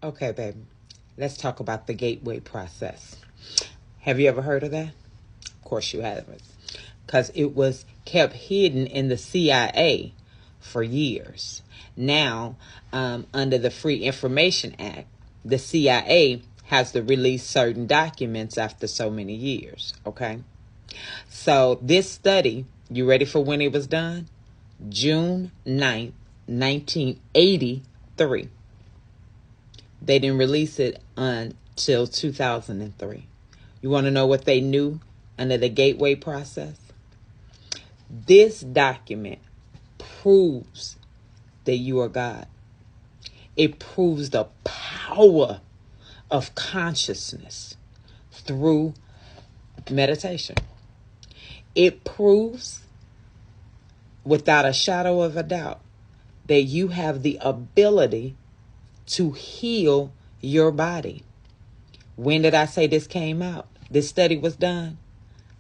Okay, baby. Let's talk about the gateway process. Have you ever heard of that? Of course you haven't. Because it was kept hidden in the CIA for years. Now, under the Free Information Act, the CIA has to release certain documents after so many years. Okay? So this study, you ready for when it was done? June 9th, 1983. They didn't release it until 2003. You want to know what they knew under the gateway process? This document proves that you are God. It proves the power of consciousness through meditation. It proves without a shadow of a doubt that you have the ability to heal your body. When did I say this came out? This study was done.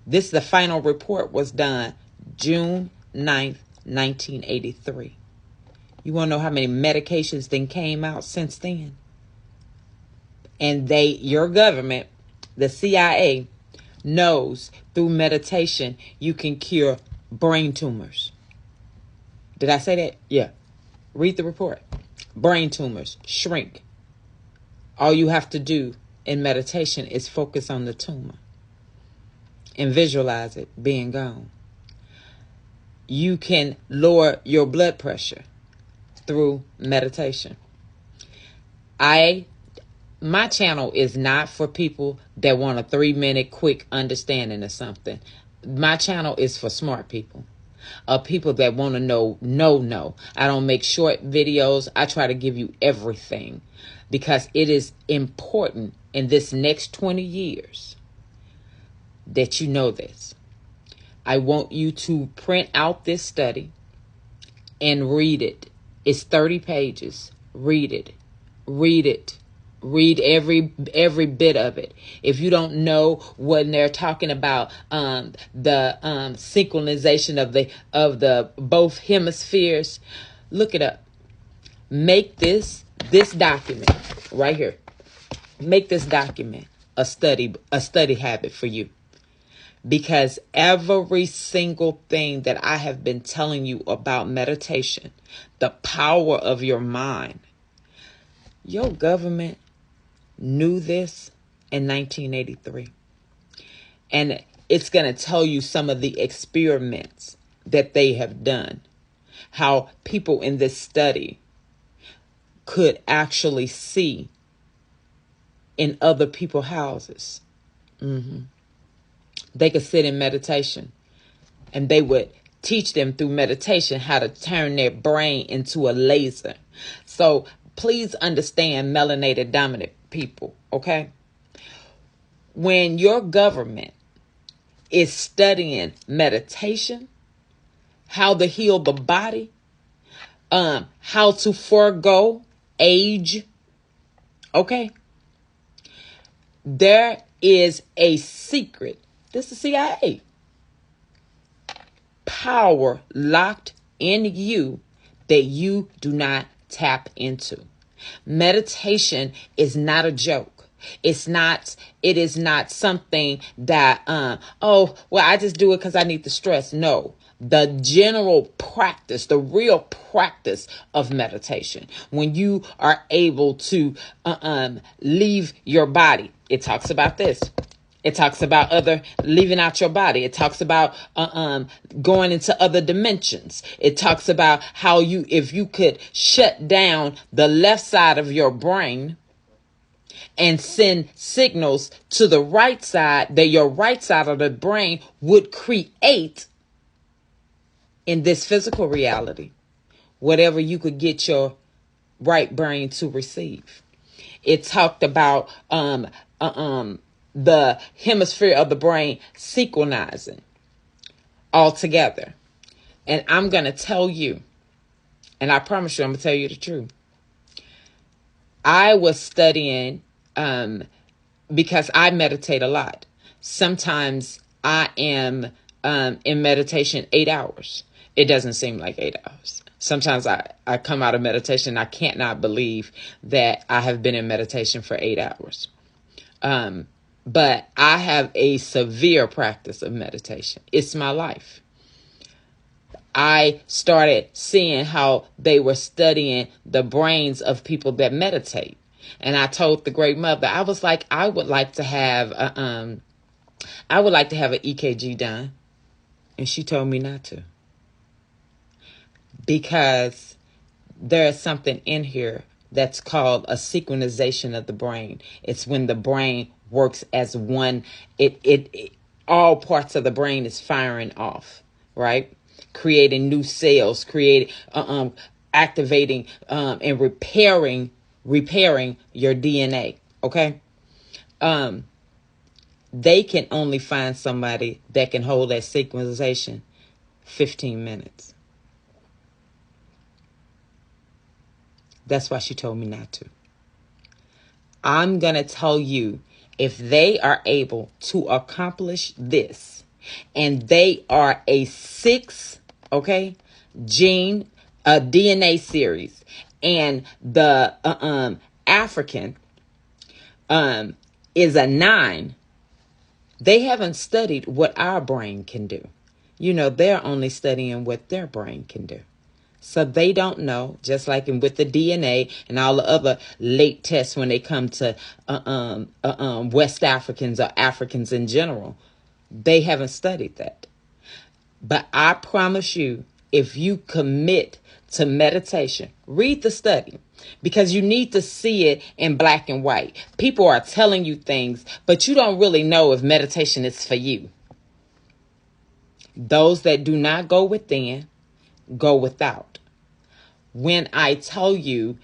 The final report was done June 9th, 1983. You want to know how many medications then came out since then? And your government, the CIA, knows through meditation you can cure brain tumors. Did I say that? Yeah. Read the report. Brain tumors shrink. All you have to do in meditation is focus on the tumor and visualize it being gone. You can lower your blood pressure through meditation. My channel is not for people that want a 3-minute quick understanding of something. My channel is for smart people. People that want to know. I don't make short videos. I try to give you everything because it is important in this next 20 years that you know this. I want you to print out this study and read it. It's 30 pages. Read it. Read it. Read every bit of it. If you don't know when they're talking about the synchronization of the both hemispheres, look it up. Make this document right here. Make this document a study habit for you. Because every single thing that I have been telling you about meditation, the power of your mind, your government knew this in 1983. And it's going to tell you some of the experiments that they have done. How people in this study could actually see in other people's houses. They could sit in meditation and they would teach them through meditation how to turn their brain into a laser. So please understand, melanated dominant people, okay? When your government is studying meditation, how to heal the body, how to forego age, okay? There is a secret. This is CIA. Power locked in you that you do not tap into. Meditation is not a joke. It is not something that, I just do it because I need the stress. No, the general practice, the real practice of meditation, when you are able to leave your body, it talks about this. It talks about leaving out your body. It talks about going into other dimensions. It talks about how if you could shut down the left side of your brain and send signals to the right side, that your right side of the brain would create in this physical reality whatever you could get your right brain to receive. It talked about the hemisphere of the brain synchronizing all together. And I'm going to tell you, and I promise you, I'm going to tell you the truth. I was studying because I meditate a lot. Sometimes I am in meditation 8 hours. It doesn't seem like 8 hours. Sometimes I come out of meditation, I can't not believe that I have been in meditation for 8 hours. But I have a severe practice of meditation. It's my life. I started seeing how they were studying the brains of people that meditate. And I told the great mother, I was like, I would like to have an EKG done. And she told me not to. Because there is something in here that's called a synchronization of the brain. It's when the brain works as one. It all parts of the brain is firing off, right? Creating new cells, activating and repairing your DNA. Okay. They can only find somebody that can hold that synchronization 15 minutes. That's why she told me not to. I'm going to tell you, if they are able to accomplish this, and they are a 6, gene, a DNA series, and the African is a 9, they haven't studied what our brain can do. They're only studying what their brain can do. So they don't know, just like with the DNA and all the other late tests when they come to West Africans or Africans in general. They haven't studied that. But I promise you, if you commit to meditation, read the study, because you need to see it in black and white. People are telling you things, but you don't really know if meditation is for you. Those that do not go within, go without. When I tell you,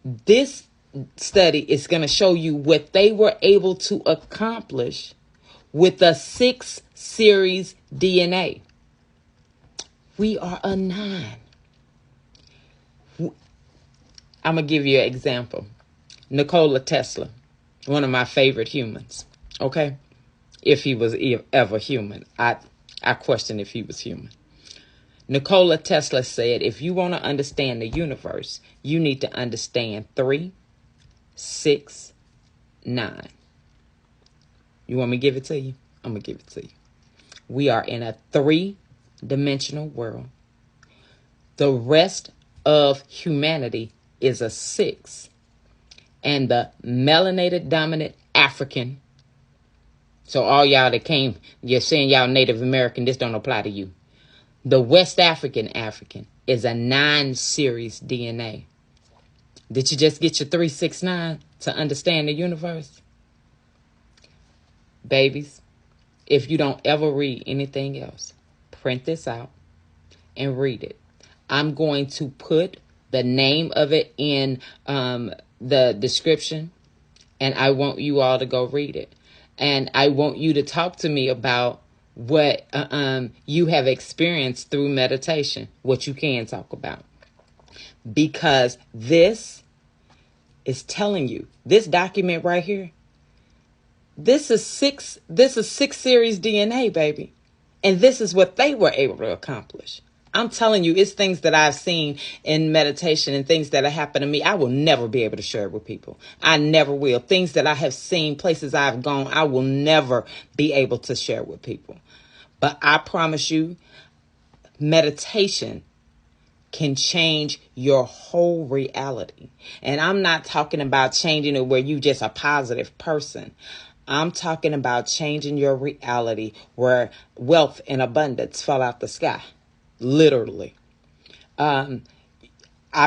this study is going to show you what they were able to accomplish with a 6 series DNA. We are a 9. I'm going to give you an example. Nikola Tesla, one of my favorite humans. Okay? If he was ever human. I question if he was human. Nikola Tesla said, if you want to understand the universe, you need to understand 3, 6, 9. You want me to give it to you? I'm going to give it to you. We are in a 3-dimensional world. The rest of humanity is a 6. And the melanated dominant African. So all y'all that came, you're saying y'all Native American, this don't apply to you. The West African is a 9 series DNA. Did you just get your 369 to understand the universe? Babies, if you don't ever read anything else, print this out and read it. I'm going to put the name of it in the description, and I want you all to go read it. And I want you to talk to me about what you have experienced through meditation, what you can talk about. Because this is telling you, this document right here, this is 6 series DNA, baby. And this is what they were able to accomplish. I'm telling you, it's things that I've seen in meditation and things that have happened to me. I will never be able to share it with people. I never will. Things that I have seen, places I've gone, I will never be able to share with people. But I promise you, meditation can change your whole reality. And I'm not talking about changing it where you just a positive person. I'm talking about changing your reality where wealth and abundance fall out the sky. Literally. I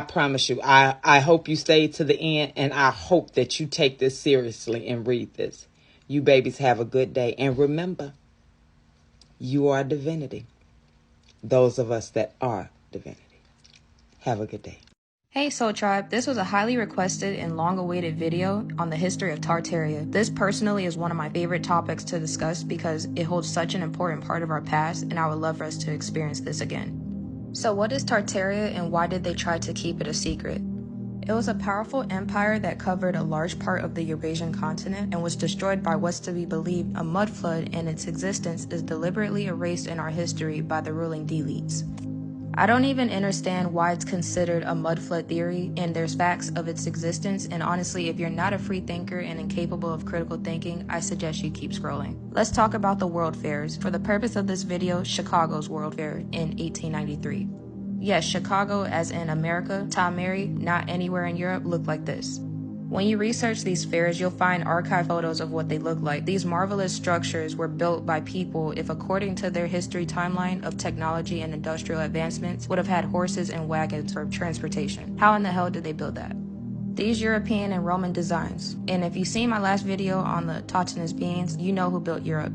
promise you, I hope you stay to the end, and I hope that you take this seriously and read this. You babies have a good day. And remember, you are divinity. Those of us that are divinity. Have a good day. Hey Soul Tribe, this was a highly requested and long-awaited video on the history of Tartaria. This personally is one of my favorite topics to discuss because it holds such an important part of our past, and I would love for us to experience this again. So what is Tartaria, and why did they try to keep it a secret? It was a powerful empire that covered a large part of the Eurasian continent and was destroyed by what's to be believed a mud flood, and its existence is deliberately erased in our history by the ruling D-elites. I don't even understand why it's considered a mud flood theory, and there's facts of its existence, and honestly, if you're not a free thinker and incapable of critical thinking, I suggest you keep scrolling. Let's talk about the World Fairs. For the purpose of this video, Chicago's World Fair in 1893. Yes, Chicago as in America, Tom Mary, not anywhere in Europe, looked like this. When you research these fairs, you'll find archive photos of what they look like. These marvelous structures were built by people if, according to their history timeline of technology and industrial advancements, would have had horses and wagons for transportation. How in the hell did they build that? These European and Roman designs. And if you've seen my last video on the Tautanus beings, you know who built Europe.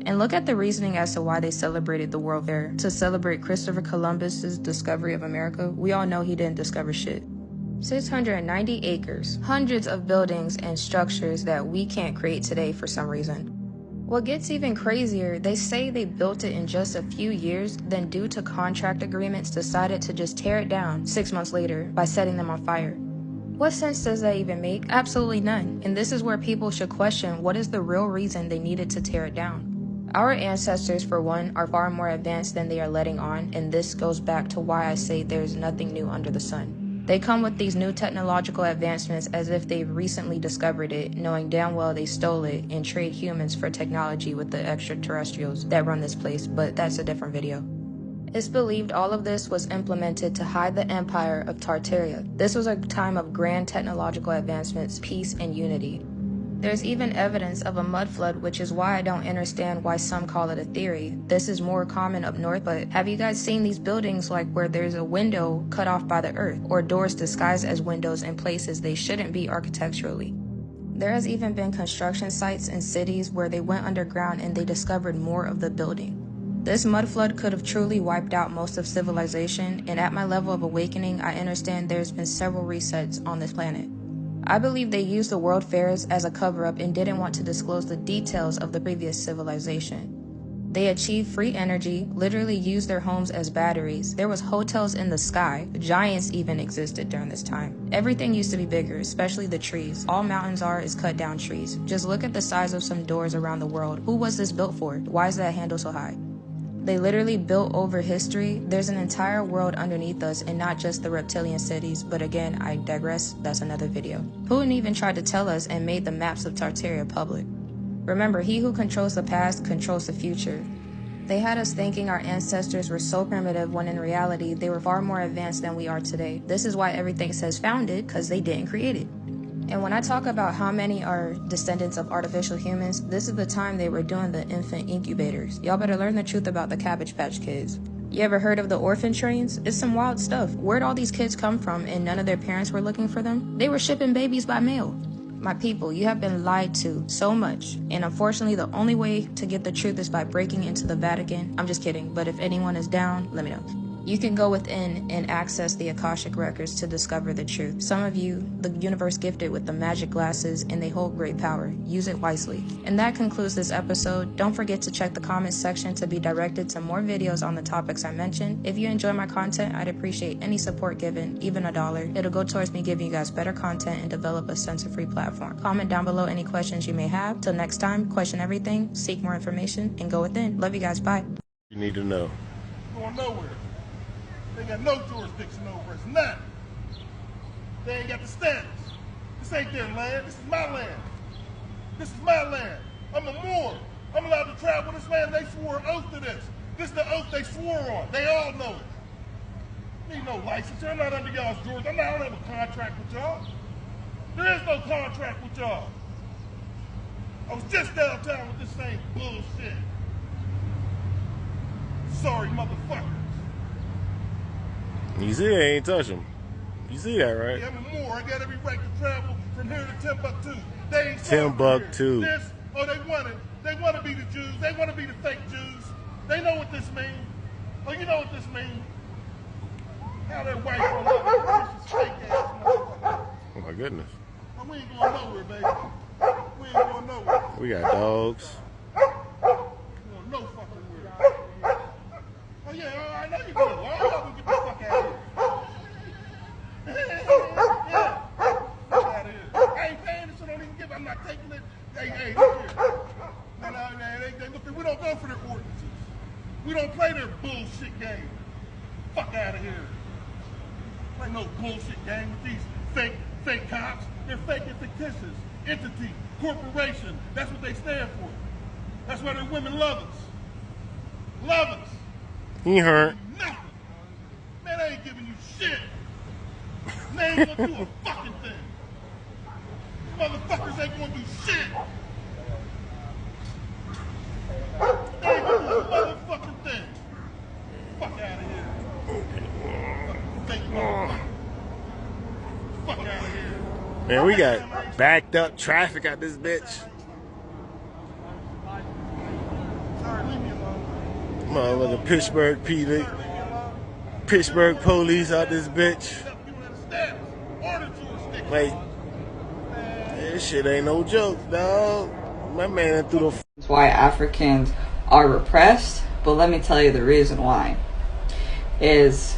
And look at the reasoning as to why they celebrated the World Fair. To celebrate Christopher Columbus's discovery of America. We all know he didn't discover shit. 690 acres, hundreds of buildings and structures that we can't create today for some reason. What gets even crazier, they say they built it in just a few years, then due to contract agreements decided to just tear it down 6 months later by setting them on fire. What sense does that even make? Absolutely none. And this is where people should question what is the real reason they needed to tear it down. Our ancestors, for one, are far more advanced than they are letting on, and this goes back to why I say there's nothing new under the sun. They come with these new technological advancements as if they've recently discovered it, knowing damn well they stole it and trade humans for technology with the extraterrestrials that run this place, but that's a different video. It's believed all of this was implemented to hide the empire of Tartaria. This was a time of grand technological advancements, peace, and unity. There's even evidence of a mud flood, which is why I don't understand why some call it a theory. This is more common up north, but have you guys seen these buildings like where there's a window cut off by the earth, or doors disguised as windows in places they shouldn't be architecturally? There has even been construction sites in cities where they went underground and they discovered more of the building. This mud flood could have truly wiped out most of civilization, and at my level of awakening, I understand there's been several resets on this planet. I believe they used the World Fairs as a cover-up and didn't want to disclose the details of the previous civilization. They achieved free energy, literally used their homes as batteries. There was hotels in the sky. Giants even existed during this time. Everything used to be bigger, especially the trees. All mountains are is cut down trees. Just look at the size of some doors around the world. Who was this built for? Why is that handle so high? They literally built over history. There's an entire world underneath us and not just the reptilian cities, but again, I digress, that's another video. Putin even tried to tell us and made the maps of Tartaria public. Remember, he who controls the past controls the future. They had us thinking our ancestors were so primitive when in reality, they were far more advanced than we are today. This is why everything says founded, because they didn't create it. And when I talk about how many are descendants of artificial humans, this is the time they were doing the infant incubators. Y'all better learn the truth about the Cabbage Patch Kids. You ever heard of the orphan trains? It's some wild stuff. Where'd all these kids come from and none of their parents were looking for them? They were shipping babies by mail. My people, you have been lied to so much. And unfortunately, the only way to get the truth is by breaking into the Vatican. I'm just kidding, but if anyone is down, let me know. You can go within and access the Akashic records to discover the truth. Some of you, the universe gifted with the magic glasses, and they hold great power. Use it wisely. And that concludes this episode. Don't forget to check the comments section to be directed to more videos on the topics I mentioned. If you enjoy my content, I'd appreciate any support given, even $1. It'll go towards me giving you guys better content and develop a censor-free platform. Comment down below any questions you may have. Till next time, question everything, seek more information, and go within. Love you guys. Bye. You need to know. Going nowhere. They got no jurisdiction over us, none. They ain't got the status. This ain't their land, this is my land. This is my land. I'm a Moor. I'm allowed to travel this land. They swore an oath to this. This is the oath they swore on. They all know it. Need no license. I'm not under y'all's doors. I don't have a contract with y'all. There is no contract with y'all. I was just downtown with this same bullshit. Sorry, motherfuckers. You see, I ain't touch him. You see that, right? Yeah, I'm a Moor. I got every right to travel from here to Timbuktu. They ain't Timbuktu. This, oh, they want it. They want to be the Jews. They want to be the fake Jews. They know what this means. Oh, you know what this means. How their white on up this fake ass motherfucker. Oh my goodness. Oh, we ain't going nowhere, baby. We ain't going nowhere. We got dogs. We going no fucking where. Oh yeah, I know you do. All y'all gonna get the fuck out of here. Yeah. Fuck out of here. I ain't paying this, so don't even give. I'm not taking it. Hey, look here. No, look, we don't go for their ordinances. We don't play their bullshit game. Fuck out of here. Like no bullshit gang with these fake cops. They're fake and fictitious. Entity, corporation. That's what they stand for. That's why their women love us. Love us. He hurt. Nothing. Man, I ain't giving you shit. They ain't gonna do a fucking thing. Motherfuckers ain't gonna do shit. They ain't gonna do a motherfucking thing. Fuck out of here. Fake motherfucker. Fuck out of here. Man, we got backed up traffic out this bitch. Sorry, leave me alone. Motherfucking Pittsburgh PD. Pittsburgh police out this bitch. Like, this shit ain't no joke, dog. My man threw the. That's why Africans are repressed, but let me tell you the reason why. Is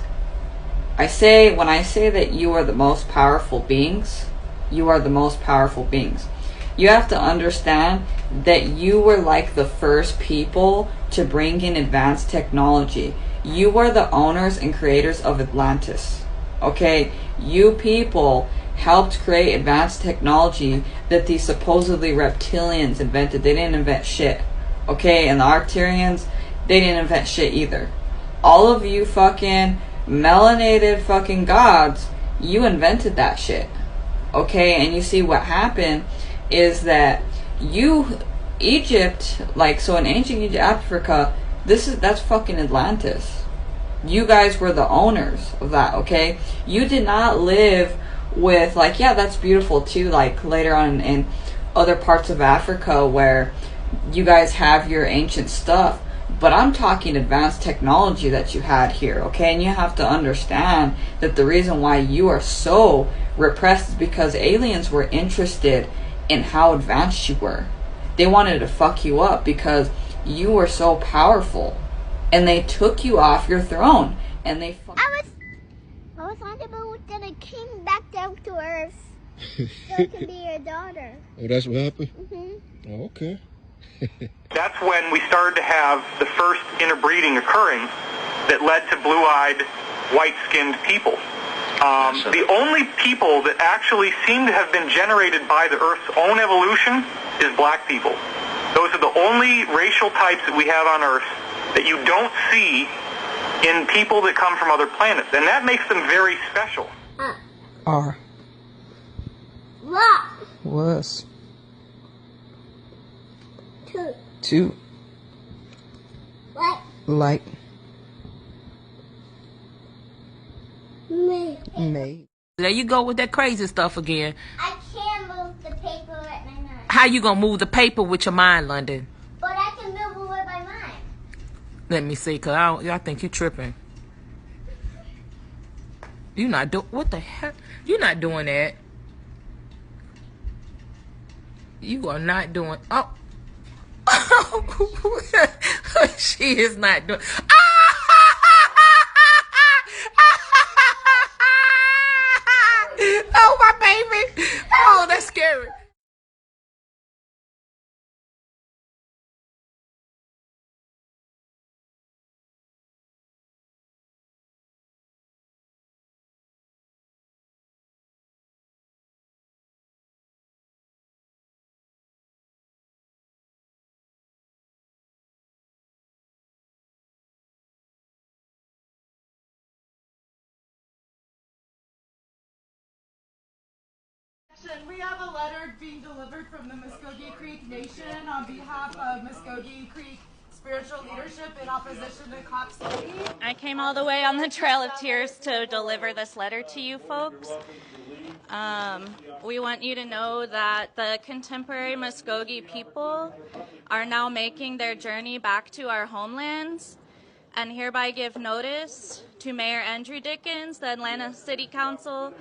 when I say that you are the most powerful beings, you are the most powerful beings. You have to understand that you were like the first people to bring in advanced technology. You were the owners and creators of Atlantis. Okay? You people helped create advanced technology that these supposedly reptilians invented. They didn't invent shit. Okay? And the Arcturians, they didn't invent shit either. All of you fucking melanated fucking gods, you invented that shit. Okay? And you see what happened is that Egypt, like, so in ancient Egypt, Africa, that's fucking Atlantis. You guys were the owners of that, okay? You did not live with, like, yeah, that's beautiful too, like, later on in other parts of Africa where you guys have your ancient stuff, but I'm talking advanced technology that you had here, okay? And you have to understand that the reason why you are so repressed is because aliens were interested in how advanced you were. They wanted to fuck you up because you were so powerful. And they took you off your throne. And they I was on the boat and I came back down to Earth. So I can be your daughter. Oh, that's what happened? Mm-hmm. Oh, okay. That's when we started to have the first interbreeding occurring that led to blue-eyed, white-skinned people. The only people that actually seem to have been generated by the Earth's own evolution is black people. Those are the only racial types that we have on Earth that you don't see in people that come from other planets. And that makes them very special. R. What? Was. 2. 2. What? Like. Me. Made. There you go with that crazy stuff again. I can't move the paper with my mind. How you gonna move the paper with your mind, London? But I can move it with my mind. Let me see, cause I think you tripping. You not do what the hell? You not doing that. You are not doing. Oh, she is not doing. Oh, my baby. Oh, that's scary. We have a letter being delivered from the Muskogee Creek Nation on behalf of Muskogee Creek spiritual leadership in opposition to Cop City. I came all the way on the Trail of Tears to deliver this letter to you folks. We want you to know that the contemporary Muskogee people are now making their journey back to our homelands, and hereby give notice to Mayor Andrew Dickens, the Atlanta City Council,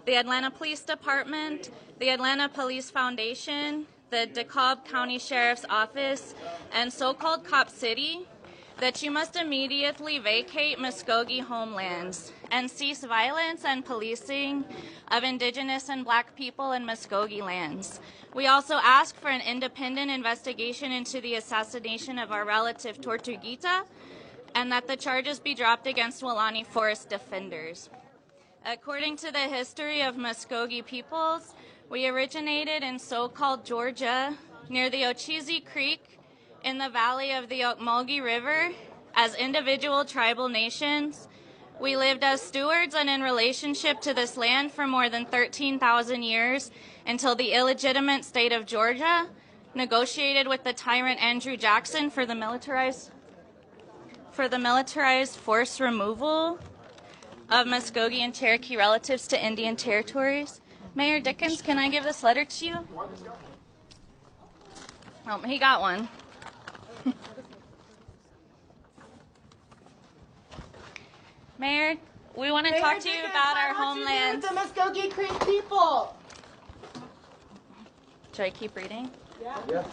the Atlanta Police Department, the Atlanta Police Foundation, the DeKalb County Sheriff's Office, and so-called Cop City, that you must immediately vacate Muskogee homelands and cease violence and policing of Indigenous and Black people in Muskogee lands. We also ask for an independent investigation into the assassination of our relative Tortuguita, and that the charges be dropped against Welaunee Forest defenders. According to the history of Muskogee peoples, we originated in so-called Georgia near the Ocheesee Creek in the valley of the Ocmulgee River as individual tribal nations. We lived as stewards and in relationship to this land for more than 13,000 years until the illegitimate state of Georgia negotiated with the tyrant Andrew Jackson for the militarized forced removal of Muskogee and Cherokee relatives to Indian territories. Mayor Dickens, can I give this letter to you? Oh, he got one. Mayor, we want to talk to you about our homeland. The Muskogee Creek people. Should I keep reading? Yeah.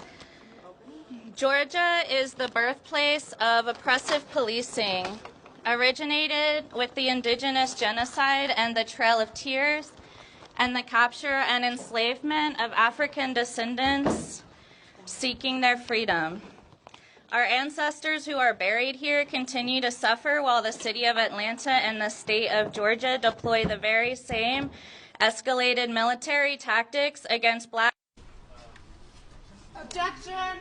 Georgia is the birthplace of oppressive policing, originated with the indigenous genocide and the Trail of Tears, and the capture and enslavement of African descendants seeking their freedom. Our ancestors who are buried here continue to suffer while the city of Atlanta and the state of Georgia deploy the very same escalated military tactics against Black. Objection.